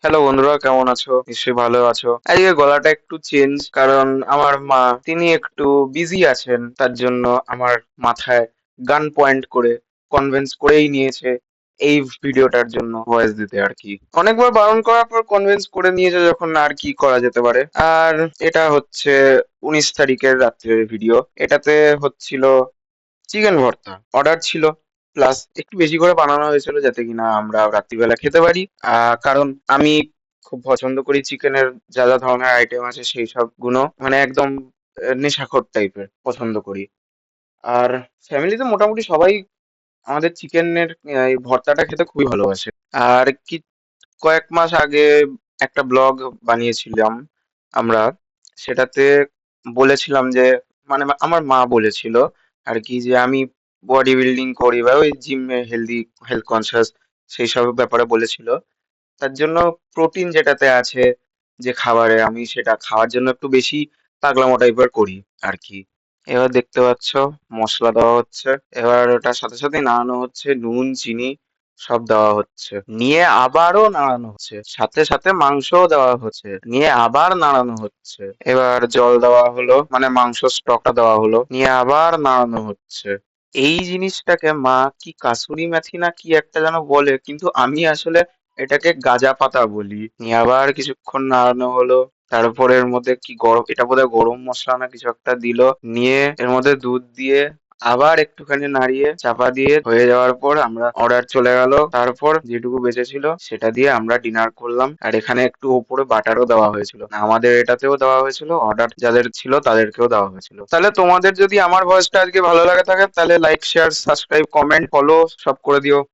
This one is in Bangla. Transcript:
হ্যালো বন্ধুরা, কেমন আছো? নিশ্চয়ই ভালো আছো। আজকে গলাটা একটু চেঞ্জ, কারণ আমার মা তিনি একটু বিজি আছেন। তার জন্য আমার মাথায় গান পয়েন্ট করে কনভিন্স করেই নিয়েছে এই ভিডিওটার জন্য ভয়েস দিতে আর কি। অনেকবার বারণ করার পর কনভিন্স করে নিয়েছে যখন, আর কি করা যেতে পারে। আর এটা হচ্ছে 19 তারিখের রাত্রের ভিডিও। এটাতে হচ্ছিল চিকেন ভর্তা। অর্ডার ছিল, প্লাস একটু বেশি করে বানানো হয়েছিল যাতে কিনা আমরা রাত্রিবেলা খেতে পারি। কারণ আমি খুব পছন্দ করি চিকেনের যা যা ধরনের আইটেম আছে সেই সব গুলো, মানে একদম নেশাখোর টাইপের পছন্দ করি। আর ফ্যামিলিতে মোটামুটি সবাই আমাদের চিকেনের এই ভর্তাটা খেতে খুবই ভালোবাসে। আর কি, কয়েক মাস আগে একটা ব্লগ বানিয়েছিলাম আমরা, সেটাতে বলেছিলাম যে, মানে আমার মা বলেছিল আর কি, যে আমি বডি বিল্ডিং করি বা ওই জিমে হেলথ কনসিয়াস সেই সব ব্যাপারে বলেছিল। তার জন্য প্রোটিন যেটাতে আছে যে খাবারে, আমি সেটা খাওয়ার জন্য একটু বেশি পাগলামো টাইপের করি আর কি। এবার দেখতে পাচ্ছ মশলা দেওয়া হচ্ছে, এবার ওটার সাথে সাথে নাড়ানো হচ্ছে, নুন চিনি সব দেওয়া হচ্ছে, নিয়ে আবারও নাড়ানো হচ্ছে, সাথে সাথে মাংসও দেওয়া হচ্ছে, নিয়ে আবার নাড়ানো হচ্ছে। এবার জল দেওয়া হলো, মানে মাংস স্টকটা দেওয়া হলো, নিয়ে আবার নাড়ানো হচ্ছে। এই জিনিসটাকে মা কি কাসুরি মেথি না কি একটা যেন বলে, কিন্তু আমি আসলে এটাকে গাজা পাতা বলি। নিয়ে আবার কিছুক্ষণ নাড়ানো হলো, তারপরে এর মধ্যে কি গরম, এটা বোধহয় গরম মশলা না কিছু একটা দিল, নিয়ে এর মধ্যে দুধ দিয়ে আবার একটুখানি নাড়িয়ে চাপা দিয়ে হয়ে যাওয়ার পর আমরা অর্ডার চলে গেল। তারপর যেটুকু বেঁচে ছিল সেটা দিয়ে আমরা ডিনার করলাম। আর এখানে একটু ওপরে বাটারও দেওয়া হয়েছিল, আমাদের এটাতেও দেওয়া হয়েছিল, অর্ডার যাদের ছিল তাদেরকেও দেওয়া হয়েছিল। তাহলে তোমাদের যদি আমার ভয়েসটা আজকে ভালো লাগে থাকে, তাহলে like share subscribe comment follow সব করে দিও।